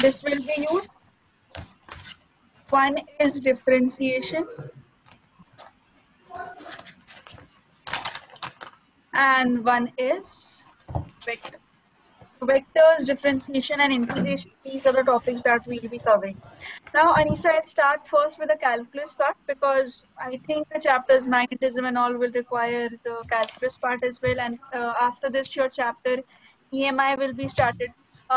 this will be used. One is differentiation and one is vector. Vectors, differentiation and integration, these are the topics that we'll be covering. Now, Anisa, I'll start first with the calculus part because I think the chapters magnetism and all will require the calculus part as well. And after this, your chapter EMI will be started.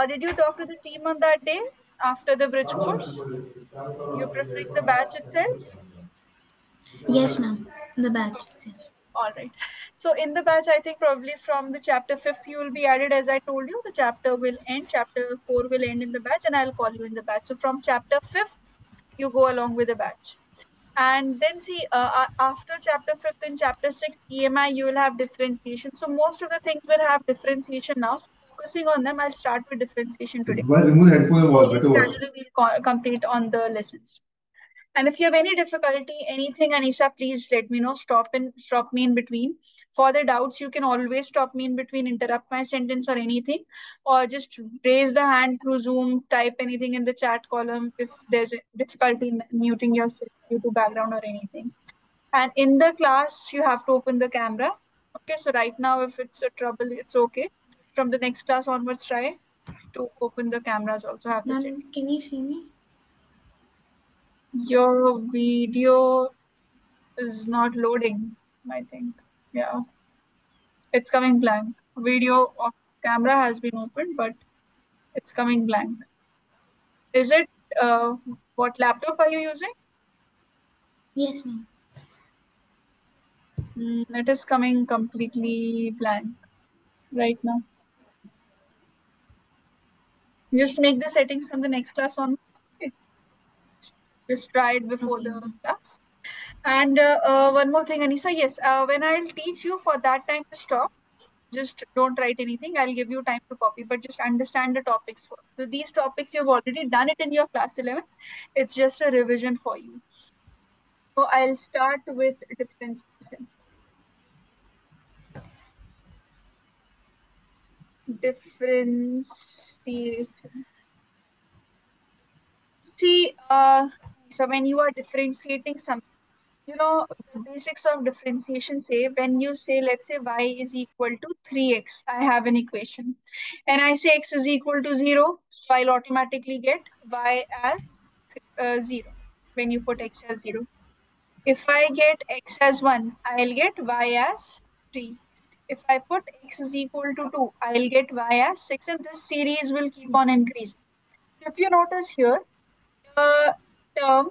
Did you talk to the team on that day after the bridge course? You preferring the batch itself? Yes, ma'am. The batch itself. All right. So in the batch, I think probably from the chapter 5th, you will be added. As I told you, the chapter will end. Chapter 4 will end in the batch, and I'll call you in the batch. So from chapter 5th, you go along with the batch. And then see, after chapter 5th and chapter 6th, EMI, you will have differentiation. So most of the things will have differentiation now. So focusing on them, I'll start with differentiation today. Why remove the headphone and watch? Better watch. Gradually, we'll complete on the lessons. And if you have any difficulty, anything, Anisha, please let me know. Stop me in between. For the doubts, you can always stop me in between, interrupt my sentence or anything, or just raise the hand through Zoom, type anything in the chat column if there's a difficulty in muting yourself due to background or anything. And in the class, you have to open the camera. Okay, so right now, if it's a trouble, it's okay. From the next class onwards, try to open the cameras also. Have the Ma'am, setting. can you see me? Your video is not loading, I think. Yeah, it's coming blank. Video of camera has been opened, but it's coming blank. Is it, what laptop are you using? Yes, ma'am. It is coming completely blank right now. Just make the settings from the next class on. Okay. Just try it before Okay. the class. And one more thing, Anisa. Yes, when I'll teach you, for that time to stop, just don't write anything. I'll give you time to copy, but just understand the topics first. So these topics, you've already done it in your class 11. It's just a revision for you. So I'll start with differentiation. Differentiation. See, so when you are differentiating something, you know, the basics of differentiation say when you say, let's say y is equal to 3x, I have an equation, and I say x is equal to 0, so I'll automatically get y as 0 when you put x as 0. If I get x as 1, I'll get y as 3. If I put x is equal to 2, I'll get y as 6, and this series will keep on increasing. If you notice here, the term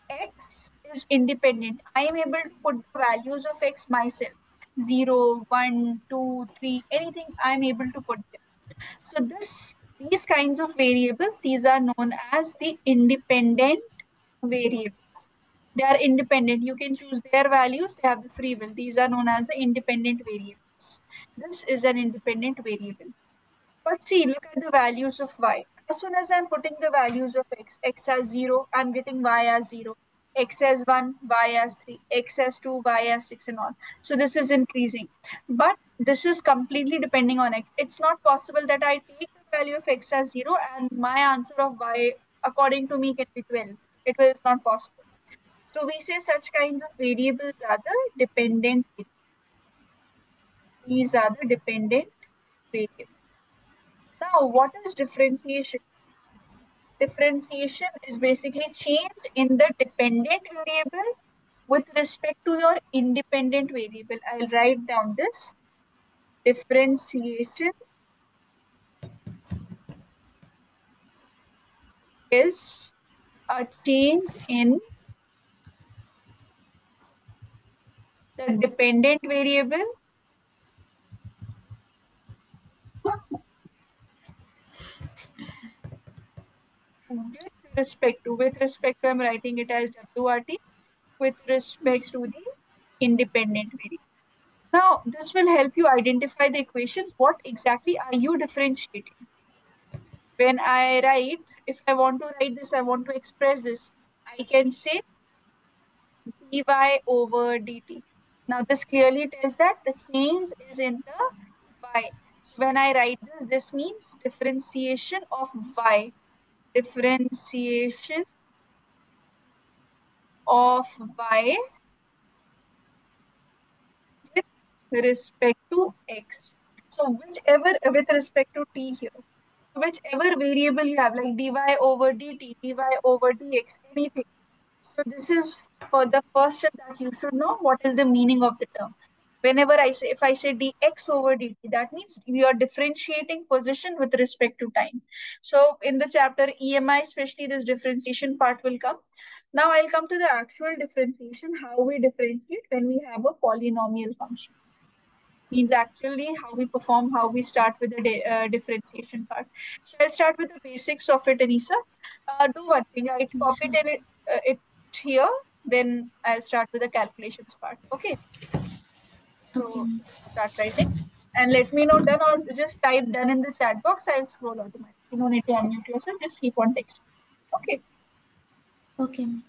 x is independent. I am able to put the values of x myself. 0, 1, 2, 3, anything I am able to put there. So these kinds of variables, these are known as the independent variables. They are independent. You can choose their values. They have the free will. These are known as the independent variables. This is an independent variable. But see, look at the values of y. As soon as I'm putting the values of x as 0, I'm getting y as 0, x as 1, y as 3, x as 2, y as 6, and all. So this is increasing. But this is completely depending on x. It's not possible that I take the value of x as 0 and my answer of y, according to me, can be 12. It is not possible. So we say such kinds of variables are the dependent. These are the dependent variables. Now, what is differentiation? Differentiation is basically change in the dependent variable with respect to your independent variable. I'll write down this. Differentiation is a change in the dependent variable with respect to, I'm writing it as WRT, with respect to the independent variable. Now, this will help you identify the equations. What exactly are you differentiating? When I write, if I want to write this, I want to express this, I can say dy over dt. Now, this clearly tells that the change is in the y. When I write this, this means differentiation of y. Differentiation of y with respect to x. So whichever with respect to t here, whichever variable you have, like dy over dt, dy over dx, anything. So this is for the first step that you should know what is the meaning of the term. Whenever I say, if I say dx over dt, that means we are differentiating position with respect to time. So in the chapter EMI, especially this differentiation part will come. Now I'll come to the actual differentiation, how we differentiate when we have a polynomial function. Means actually how we perform, how we start with the differentiation part. So I'll start with the basics of it, Anisa. Do one thing, I Yes, copied ma'am. it here, then I'll start with the calculations part. Okay, Okay, so ma'am. start writing and let me know done, or just type done in the chat box. I'll scroll automatically. You don't need to unmute yourself, just keep on texting. Okay. Okay, ma'am.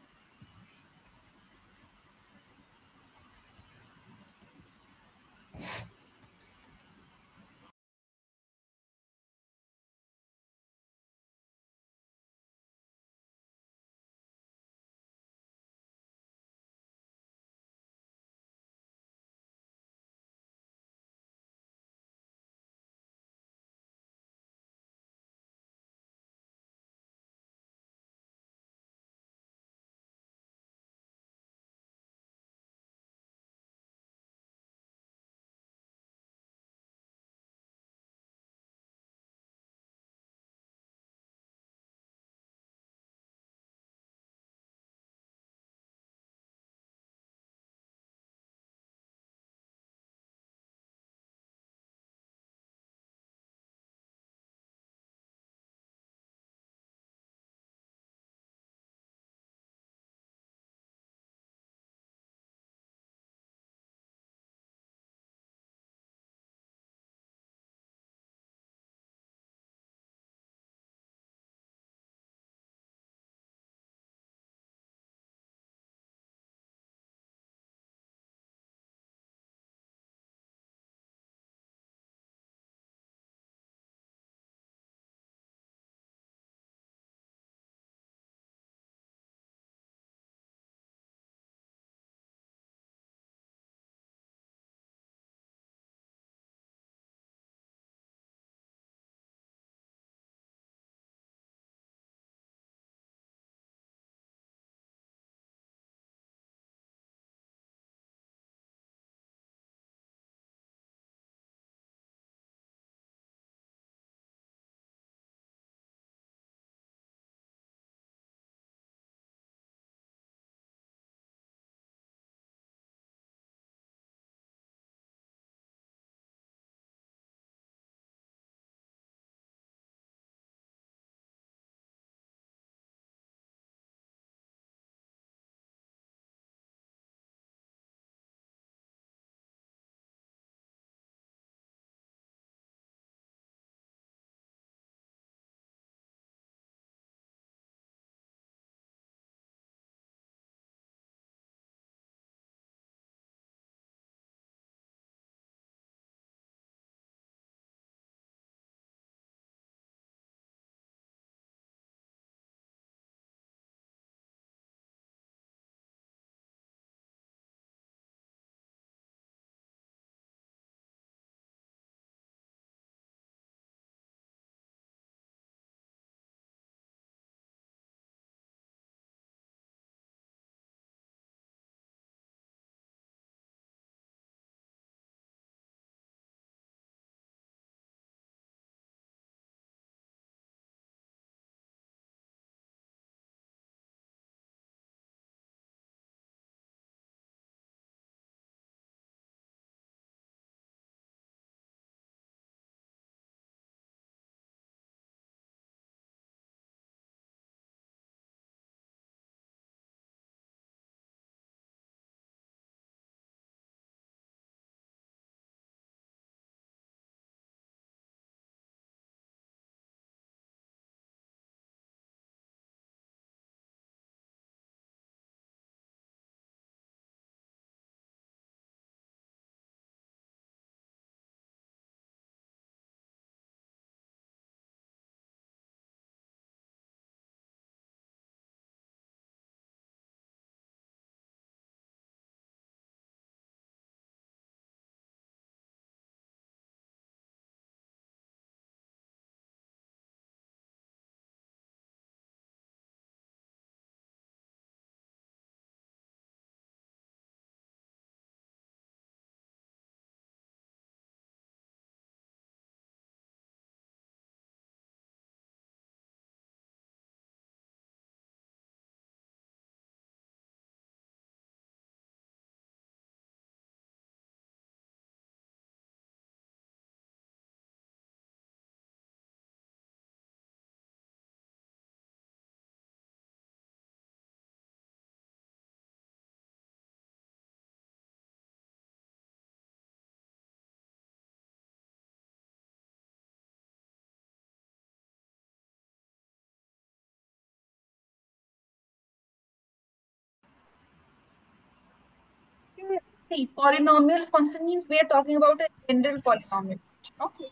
See, polynomial function means we are talking about a general polynomial function. Okay.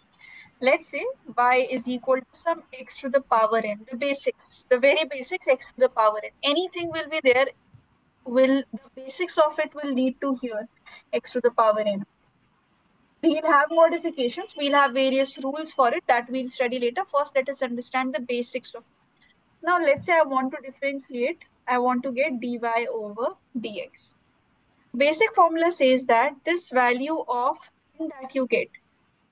Let's say y is equal to some x to the power n, the basics, the very basics x to the power n. Anything will be there, will the basics of it will lead to here, x to the power n. We'll have modifications, we'll have various rules for it that we'll study later. First, let us understand the basics of it. Now, let's say I want to differentiate, I want to get dy over dx. Basic formula says that this value of n that you get,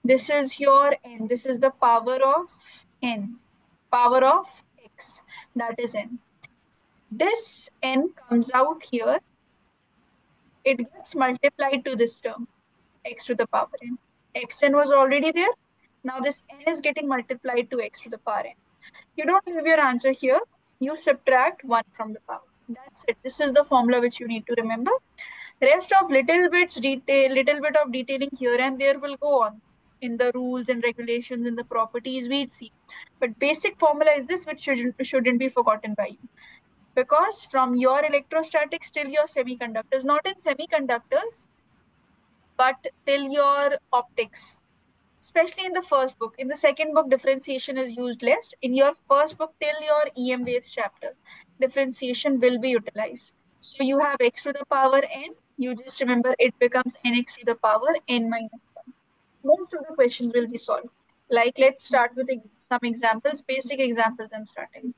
this is your n, this is the power of n, power of x, that is n. This n comes out here, it gets multiplied to this term, x to the power n. Xn was already there. Now this n is getting multiplied to x to the power n. You don't leave your answer here. You subtract 1 from the power. That's it. This is the formula which you need to remember. Rest of little bit of detailing here and there will go on in the rules and regulations and the properties we'd see. But basic formula is this, which shouldn't be forgotten by you. Because from your electrostatics till your semiconductors, not in semiconductors, but till your optics, especially in the first book. In the second book, differentiation is used less. In your first book, till your EM waves chapter, differentiation will be utilized. So you have x to the power n. You just remember it becomes nx to the power n minus 1. Most of the questions will be solved. Like, let's start with some examples, basic examples I'm starting.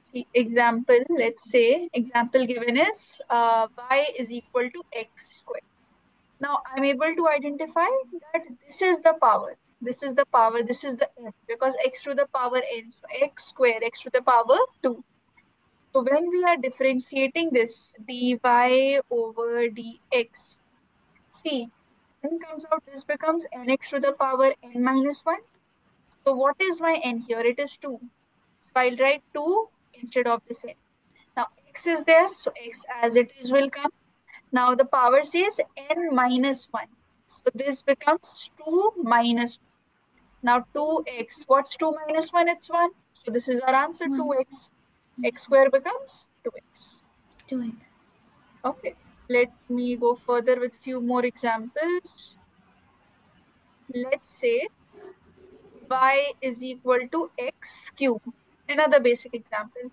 See, example, let's say, example given is y is equal to x squared. Now I'm able to identify that this is the power, this is the power, this is the n, because x to the power n, so x square, x to the power 2. So when we are differentiating this dy over dx, see, n comes out, this becomes nx to the power n minus 1. So what is my n here? It is 2. So I'll write 2 instead of this n. Now x is there, so x as it is will come. Now the power says n minus 1. So this becomes 2 minus 1. Now 2x. What's 2 minus 1? It's 1. So this is our answer, 2x. X square becomes 2x. 2x. Okay. Let me go further with few more examples. Let's say y is equal to x cube. Another basic example.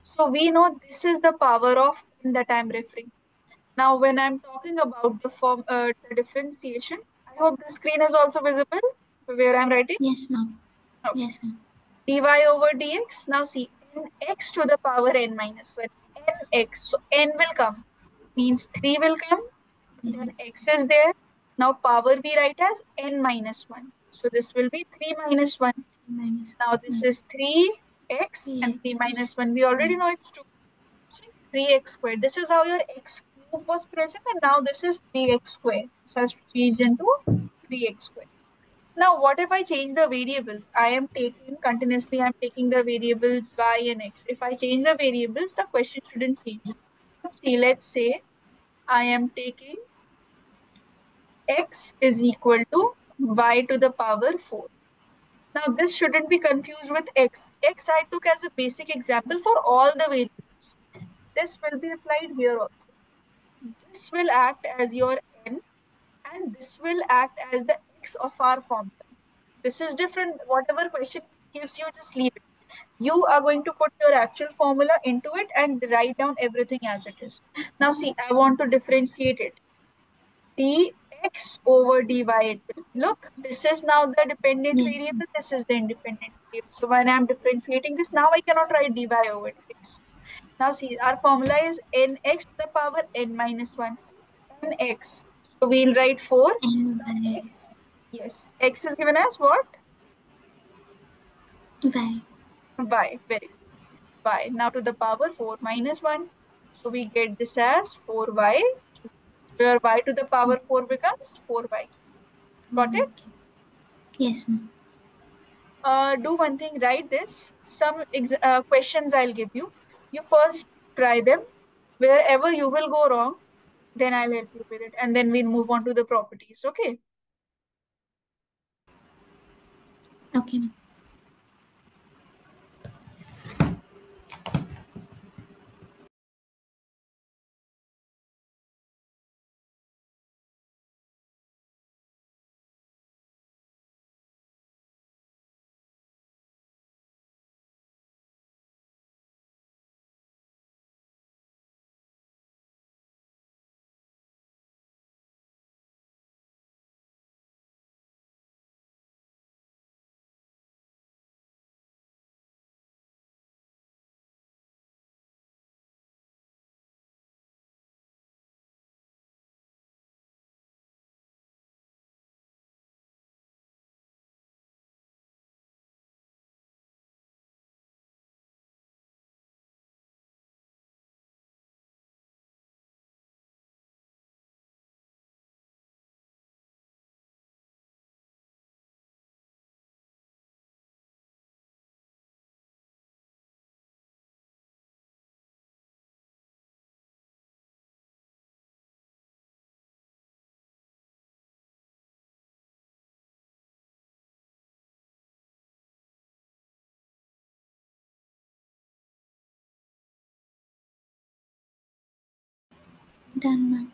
So we know this is the power of n that I'm referring. Now, when I'm talking about the differentiation, I hope the screen is also visible where I'm writing. Yes, ma'am. Okay. Yes, ma'am. Dy over dx. Now see, nx to the power n minus 1. Nx. So n will come. Means 3 will come. Then x is there. Now power we write as n minus 1. So this will be 3 minus 1. Minus Now this is 3x and 3 minus 1. We already know it's 2. 3x squared. This is how your x cube was present, and now this is 3x squared. This has changed into 3x squared. Now, what if I change the variables? I am taking continuously, I'm taking the variables y and x. If I change the variables, the question shouldn't change. See, let's say I am taking x is equal to y to the power 4. Now, this shouldn't be confused with x. X I took as a basic example for all the variables. This will be applied here also. This will act as your n, and this will act as the x of our formula. This is different. Whatever question gives you, just leave it. You are going to put your actual formula into it and write down everything as it is. Now see, I want to differentiate it. Dx over dy. Look, this is now the dependent Yes, variable. This is the independent variable. So when I'm differentiating this, now I cannot write dy over dx. Now see, our formula is nx to the power n minus 1. Nx. So we'll write 4. n Now by x. Yes. X is given as what? y. Y. Very good. Y. Now to the power 4 minus 1. So we get this as 4y. Where y to the power 4 becomes 4y. Got it? Yes, ma'am. Do one thing, write this. Some questions I'll give you. You first try them. Wherever you will go wrong, then I'll help you with it. And then we'll move on to the properties. Okay? Okay, ma'am. Done, ma'am.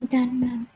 Done, ma'am.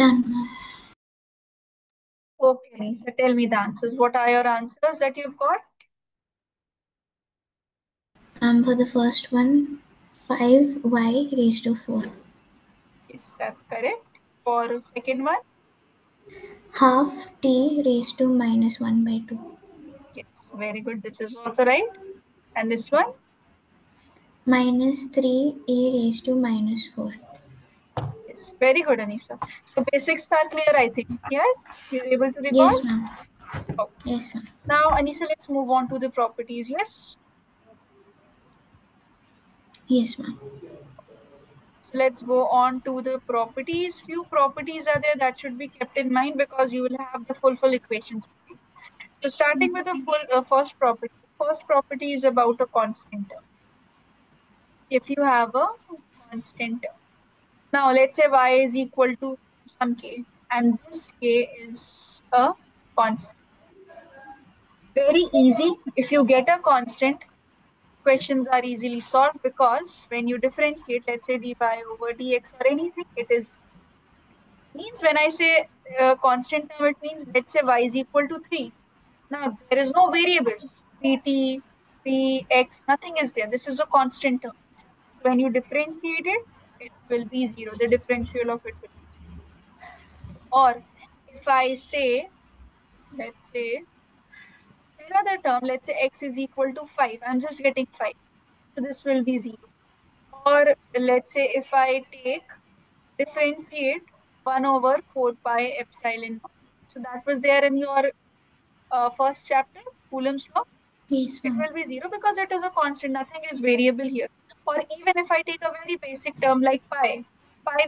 Done, ma'am. Okay, Nisa, tell me the answers. What are your answers that you've got? For the first one, 5y raised to 4. Yes, that's correct. For second one, Half t raised to minus 1 by 2. yes, very good. This is also right. And this one, Minus 3a raised to minus 4. yes, very good, Anisa. So basics are clear, I think. Yeah, you're able to recall. Yes, ma'am. Okay. Yes, ma'am. Now, Anisa, let's move on to the properties. Yes. Yes, ma'am. So let's go on to the properties. Few properties are there that should be kept in mind because you will have the full equations. So starting with the first property. First property is about a constant term. If you have a constant term. Now let's say y is equal to some k and this k is a constant. Very easy. If you get a constant, questions are easily solved because when you differentiate, let's say dy over dx or anything, it is means when I say constant term, it means let's say y is equal to 3. Now there is no variable, pt, px, nothing is there. This is a constant term. When you differentiate it, it will be 0. The differential of it will be 0. Or if I say, let's say another term, let's say x is equal to 5. I'm just getting 5. So this will be 0. Or let's say if I take differentiate 1 over 4 pi epsilon naught. So that was there in your first chapter, Coulomb's law. Yes, It ma'am. will be 0 because it is a constant, nothing is variable here. Or even if I take a very basic term like pi,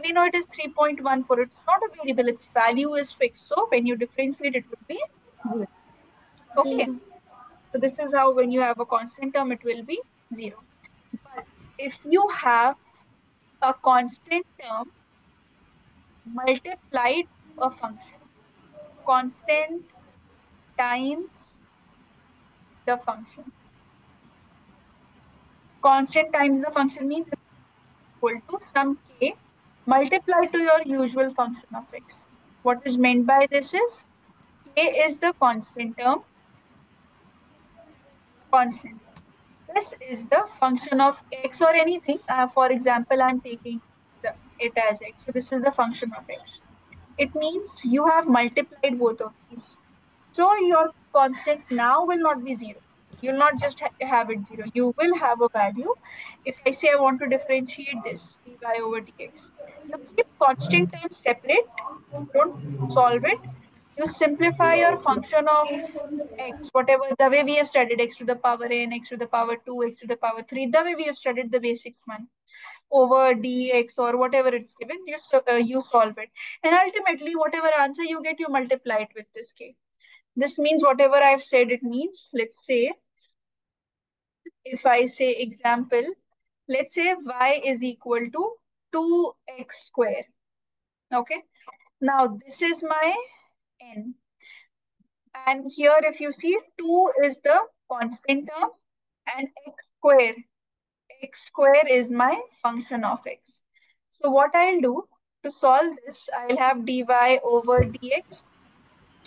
we know it is 3.14. It's not a variable, its value is fixed. So when you differentiate, it will be 0. Okay. 0. So this is how when you have a constant term, it will be 0. But if you have a constant term multiplied a function, constant times the function. Constant times the function means it's equal to some k multiplied to your usual function of x. What is meant by this is k is the constant term, constant. This is the function of x or anything. For example, I'm taking it as x. So this is the function of x. It means you have multiplied both of these. So your constant now will not be 0. You'll not just have it 0. You will have a value. If I say I want to differentiate this dy over dx, you keep constant terms separate. Don't solve it. You simplify your function of x, whatever the way we have studied x to the power n, x to the power 2, x to the power 3, the way we have studied the basic one over dx or whatever it's given, you solve it. And ultimately, whatever answer you get, you multiply it with this k. This means whatever I've said it means. Let's say, if I say example, let's say y is equal to 2x square. Okay. Now this is my n. And here if you see 2 is the constant term and x square is my function of x. So what I'll do to solve this, I'll have dy over dx.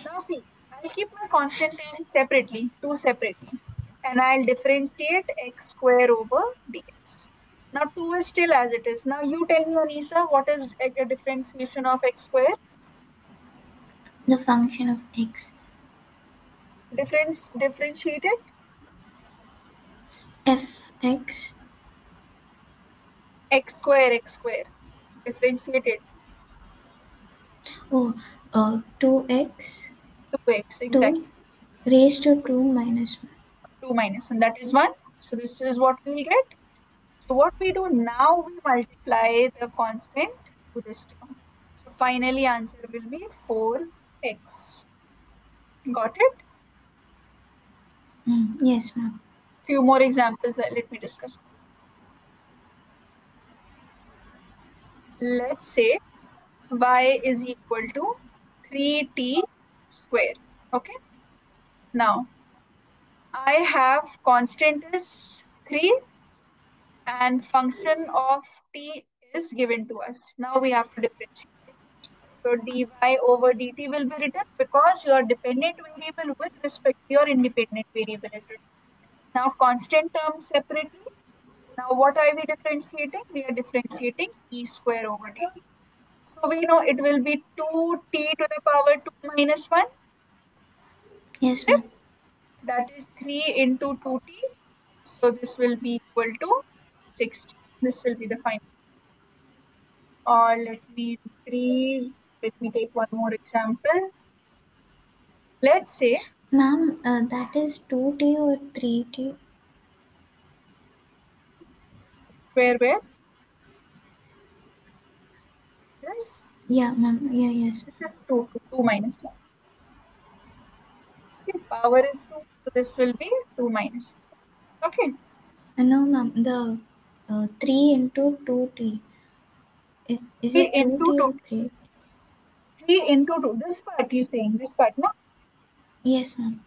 Now see, I'll keep my constant term separately, 2 separately, and I'll differentiate x square over dx. Now 2 is still as it is. Now you tell me, Anisa, what is a differentiation of x square? The function of x. Differentiated Fx. x square. Differentiated Oh, 2x 2x, 2 exactly. raised to 2 minus 1. 2 minus, and that is 1. So this is what we'll get. So what we do now, we multiply the constant to this term. So finally answer will be 4x. Got it? Yes, ma'am. Few more examples, let me discuss. Let's say y is equal to 3t square. Okay. Now I have constant is 3 and function of t is given to us. Now we have to differentiate. So dy over dt will be written because your dependent variable with respect to your independent variable is written. Now constant terms separately. Now what are we differentiating? We are differentiating t square over dt. So we know it will be 2t to the power 2 minus 1. Yes, ma'am. That is 3 into 2t. So this will be equal to 6. This will be the final. Or let me increase. Let me take one more example. Let's say Ma'am, that is 2T or 3T? where this Yeah, ma'am. Yeah, yes. this is 2 minus 1. Okay, power is 2, so this will be 2 minus 1. Okay, No, ma'am. The 3 into 2T. Is 3 it into 2T 2. or 3? 3 into 2. This part you saying, this part, no? Yes, ma'am.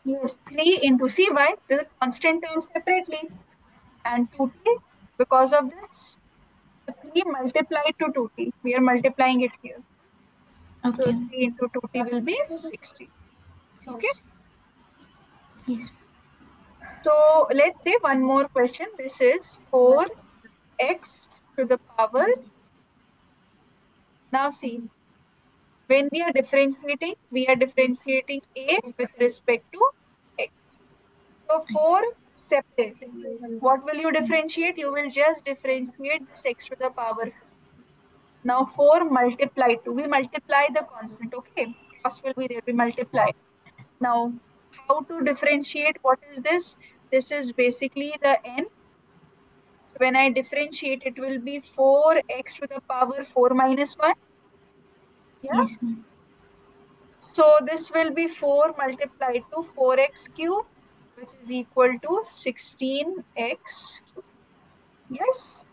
Yes, 3 into, see why? The constant term separately. And 2t, because of this, the 3 multiplied to 2t. We are multiplying it here. So Okay. 3 into 2t will be 60. Okay. Yes. So let's say one more question. This is 4x to the power. Now see, when we are differentiating a with respect to x. So 4 separate. What will you differentiate? You will just differentiate this x to the power 4. Now 4 multiplied to, we multiply the constant, okay? Cross will be there, we multiply. Now, how to differentiate? What is this? This is basically the n. So when I differentiate, it will be 4x to the power 4 minus 1. Yeah. Yes, ma'am. So this will be 4 multiplied to 4x cube, which is equal to 16x cube. Yes.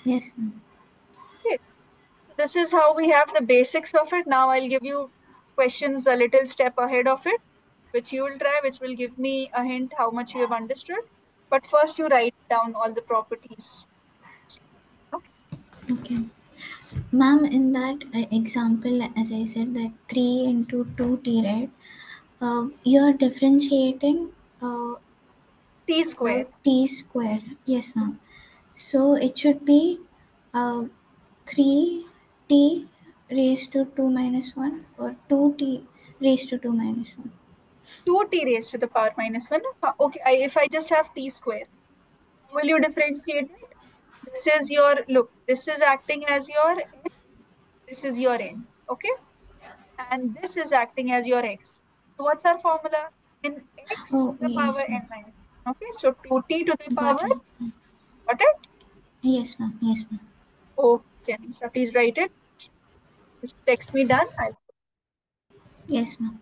Yes, ma'am. Okay. This is how we have the basics of it. Now I'll give you questions a little step ahead of it, which you will try, which will give me a hint how much you have understood. But first you write down all the properties. Okay. Okay. Ma'am, in that example, as I said, that 3 into 2T, right? You're differentiating T square. T square. Yes, ma'am. So it should be uh, 3T raised to 2 minus 1 or 2T raised to 2 minus 1. 2t raised to the power minus 1. Okay, if I just have t square, how will you differentiate it? This is your, look, this is acting as your n, this is your n, okay? And this is acting as your x. So what's our formula? In x to Oh, the power yes, n ma'am. minus 1. Okay, so 2t to the Got power, it. got it? Yes, ma'am. Yes, ma'am. Okay, so please write it. Just text me done. I'll Yes, ma'am.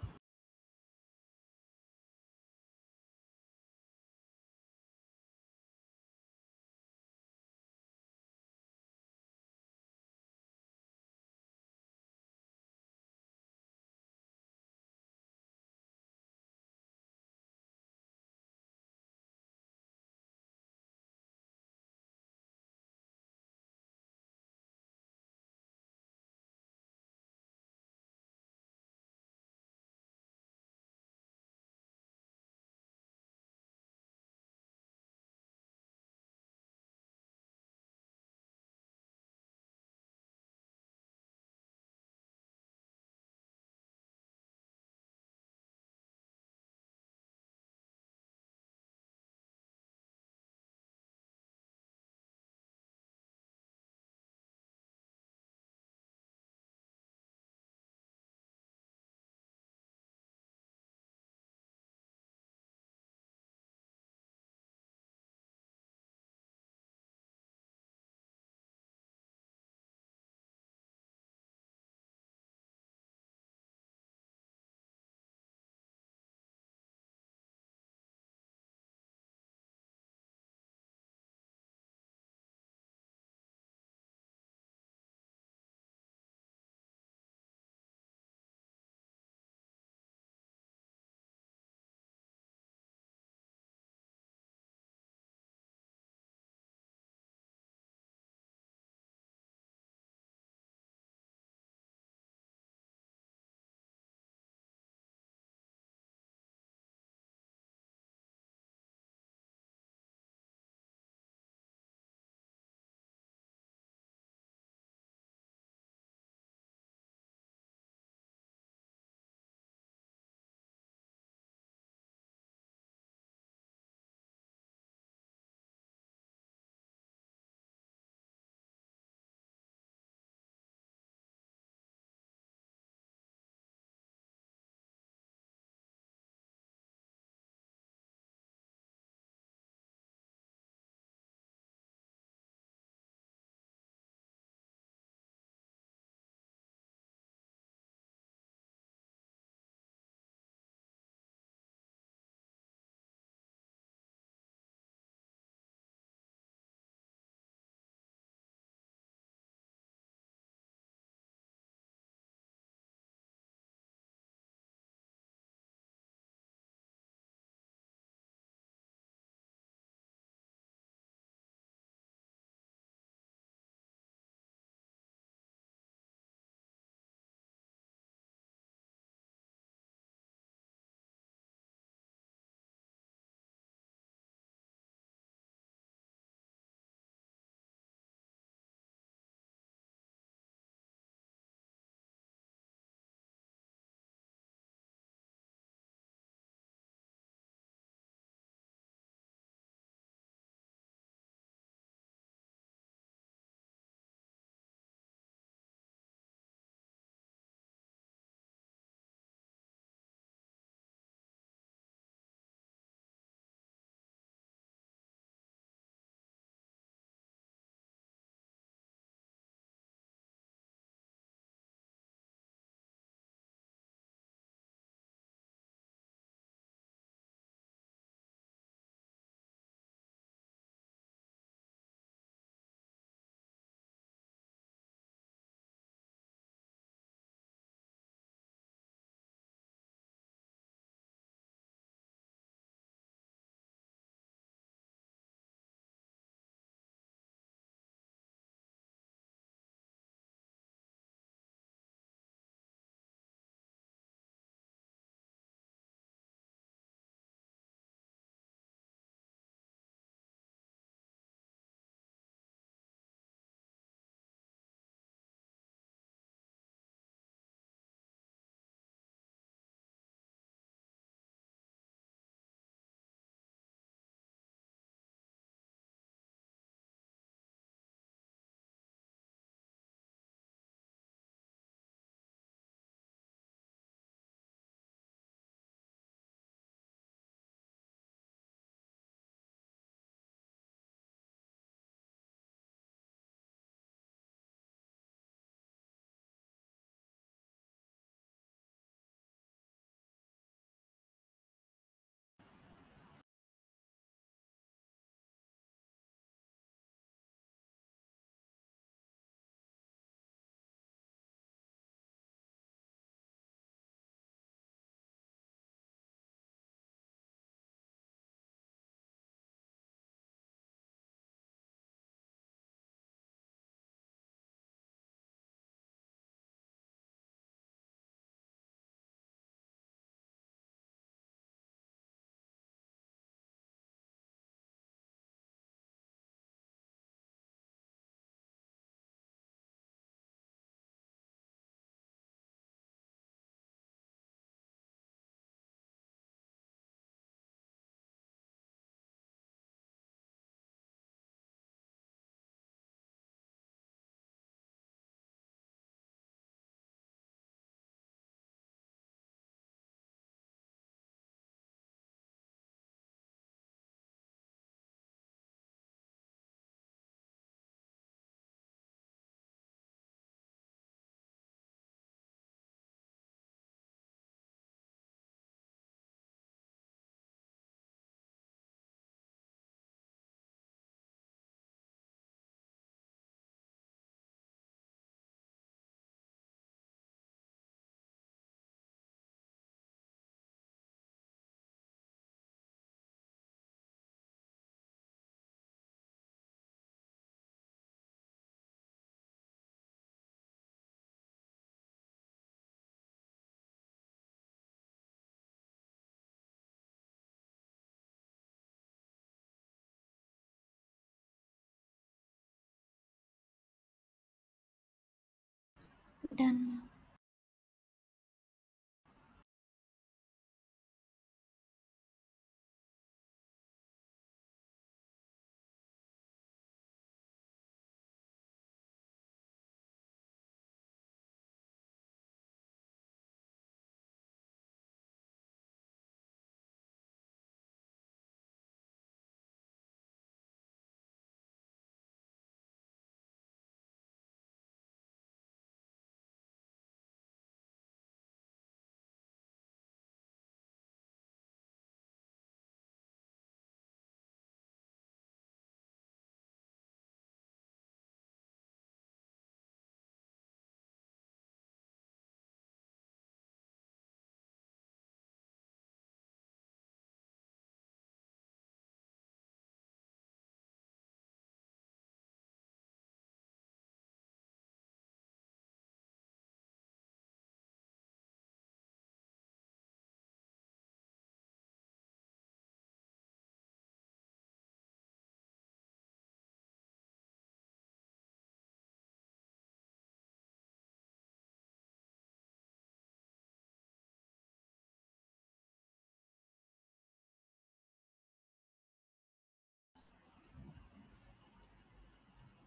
Done, ma'am.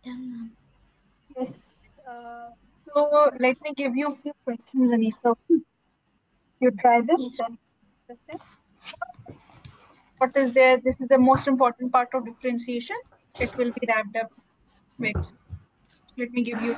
Done, ma'am. Yes. So let me give you a few questions, Anisa. You try this, Yes, then that's it. What is there? This is the most important part of differentiation. It will be wrapped up quick. Let me give you.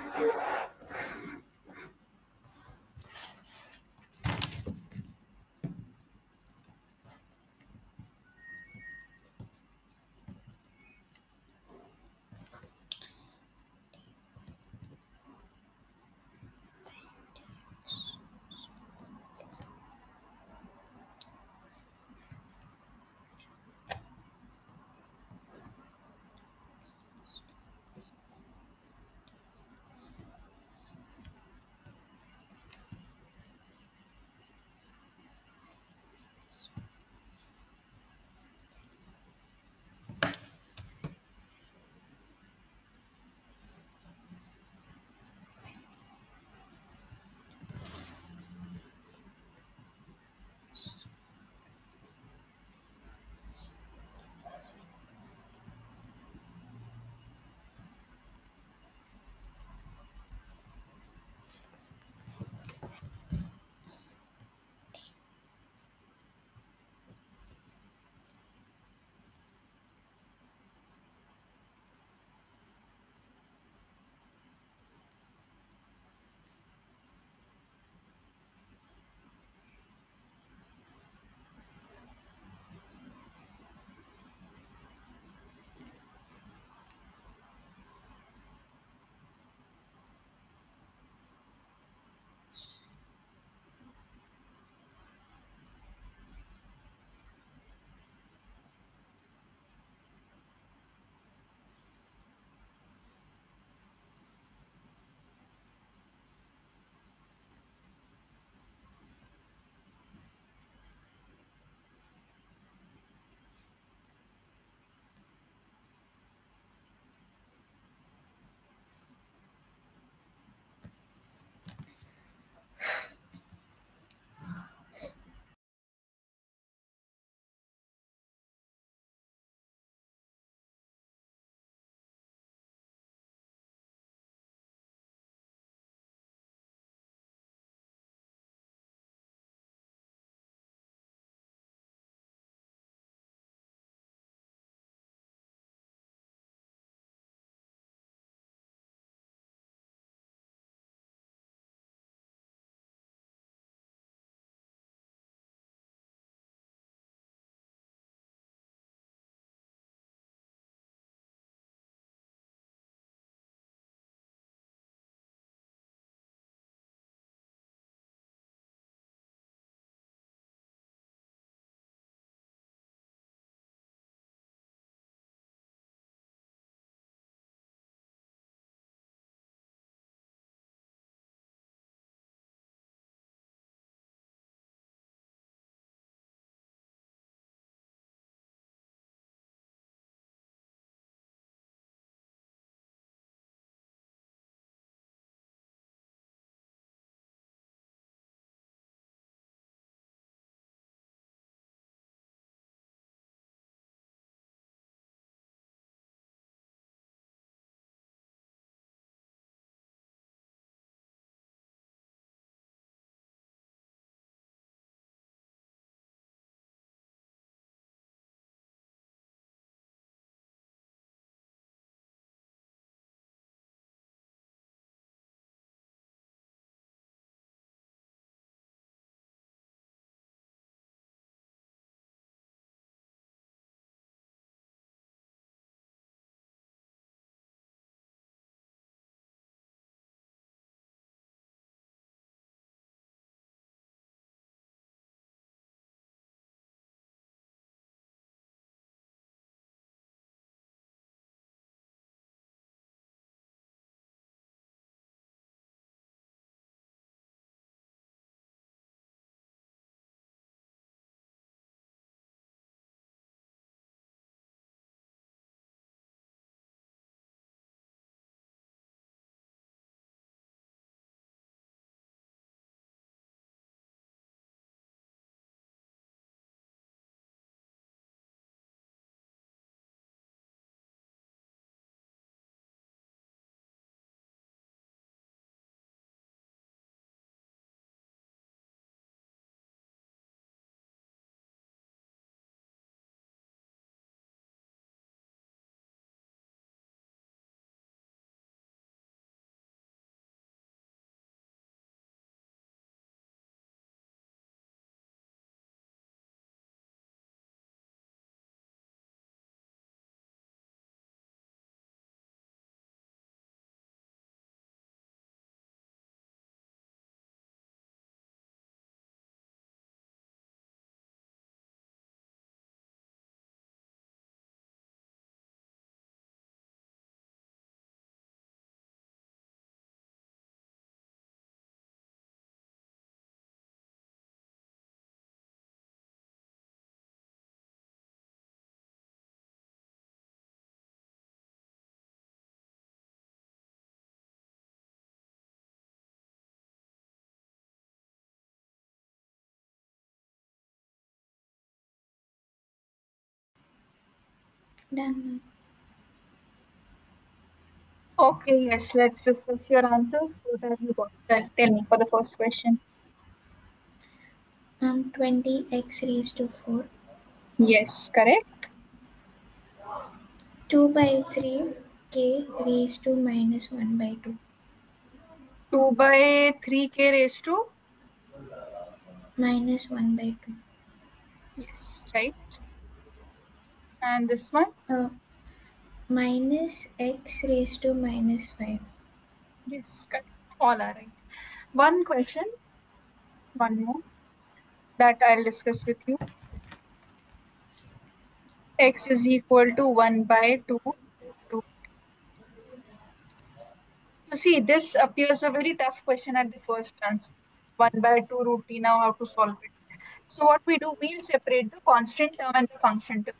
Done. Okay, yes, let's discuss your answers. What have you got? Tell me for the first question. 20x raised to 4. Yes, correct. 2 by 3 k raised to minus 1 by 2. 2 by 3k raised to? Minus 1 by 2. Yes, right. And this one? Minus x raised to minus 5. Yes, correct. All are right. One question, one more that I'll discuss with you. X is equal to 1 by 2 root. So see, this appears a very tough question at the first glance. 1 by 2 root t, now how to solve it. So what we do, we'll separate the constant term and the function term.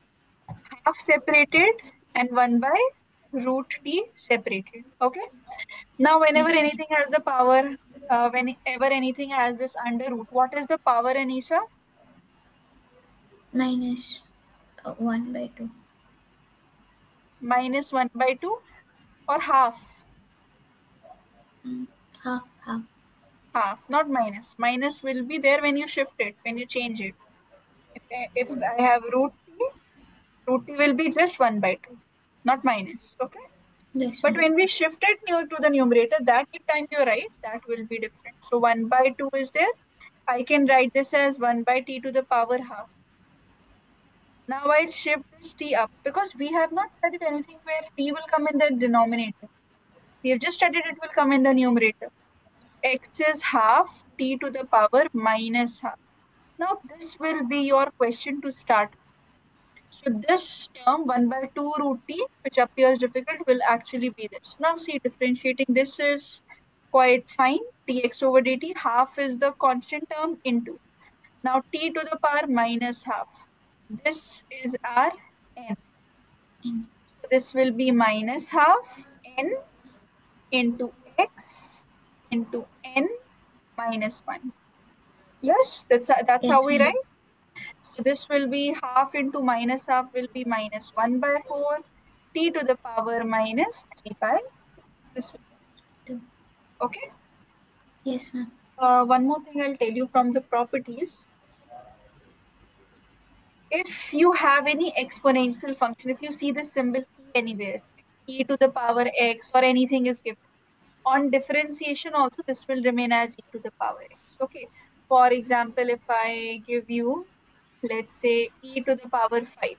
Half separated and 1 by root t separated. Okay. Now whenever Yes, anything has the power, whenever anything has this under root, what is the power, Anisha? minus 1 by 2. Minus 1 by 2 or half? Half, half. Half, not minus. Minus will be there when you shift it, when you change it. If I have root t will be just 1 by 2, not minus. Okay. Yes, But ma'am. when we shift it near to the numerator, that time you're right, that will be different. So 1 by 2 is there. I can write this as 1 by t to the power half. Now I'll shift this t up because we have not studied anything where t will come in the denominator. We have just studied it will come in the numerator. X is half t to the power minus half. Now this will be your question to start. So this term 1 by 2 root t, which appears difficult, will actually be this. Now see, differentiating this is quite fine. Dx over dt, half is the constant term into. Now t to the power minus half. This is our n. And So this will be minus half n into x into n minus 1. Yes, that's how yes, we ma'am. write. So this will be half into minus half will be minus 1 by 4 t to the power minus 3 by this. 2. Okay. Yes, ma'am. One more thing I'll tell you from the properties. If you have any exponential function, if you see the symbol e anywhere, e to the power x or anything is given, on differentiation also this will remain as e to the power x. Okay. For example, if I give you, let's say e to the power 5.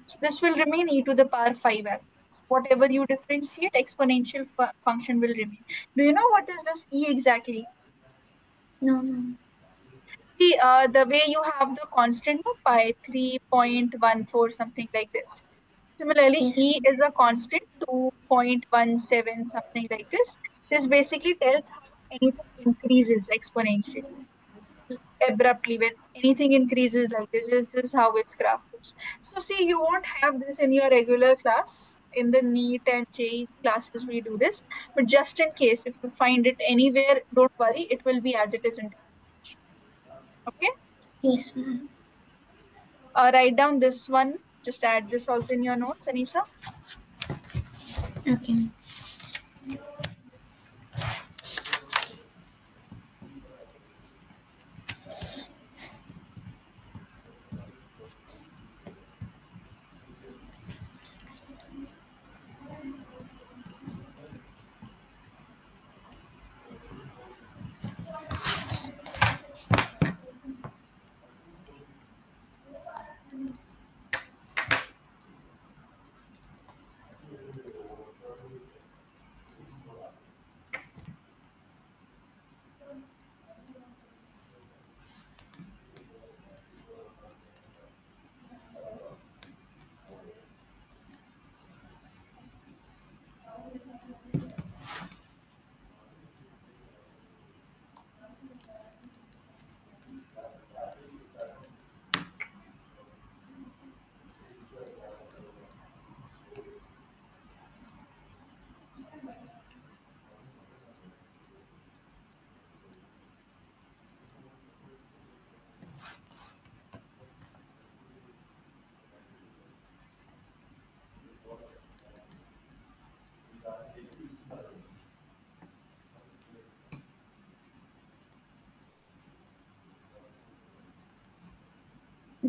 So this will remain e to the power 5 as whatever you differentiate, exponential function will remain. Do you know what is this e exactly? No, no. See, the way you have the constant of pi 3.14 something like this. Similarly, Yes, e ma'am. is a constant 2.17 something like this. This basically tells how anything increases exponentially abruptly when anything increases like this. This is how its graph goes. So see, you won't have this in your regular class. In the NEET and JEE classes, we do this. But just in case, if you find it anywhere, don't worry, it will be as it is in. Okay. Yes, ma'am. Write down this one. Just add this also in your notes, Anisha. Okay.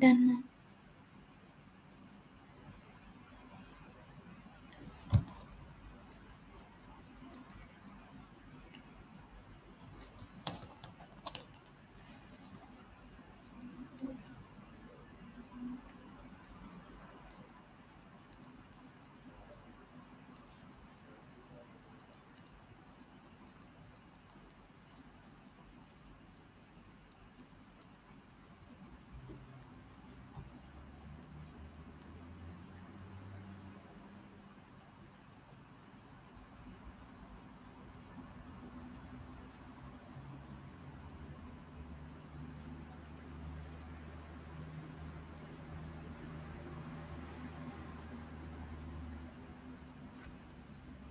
Done, ma'am.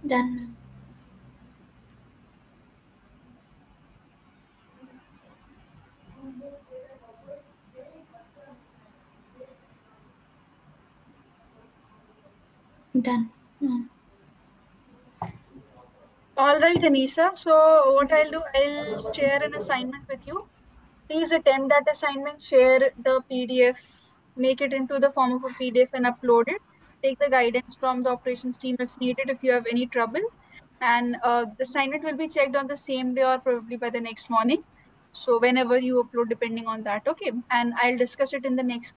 Done, ma'am. Done, ma'am. All right, Anisa. So what I'll do, I'll share an assignment with you. Please attempt that assignment, share the PDF, make it into the form of a PDF and upload it. Take the guidance from the operations team if needed, if you have any trouble. And the assignment will be checked on the same day or probably by the next morning. So whenever you upload, depending on that, okay. And I'll discuss it in the next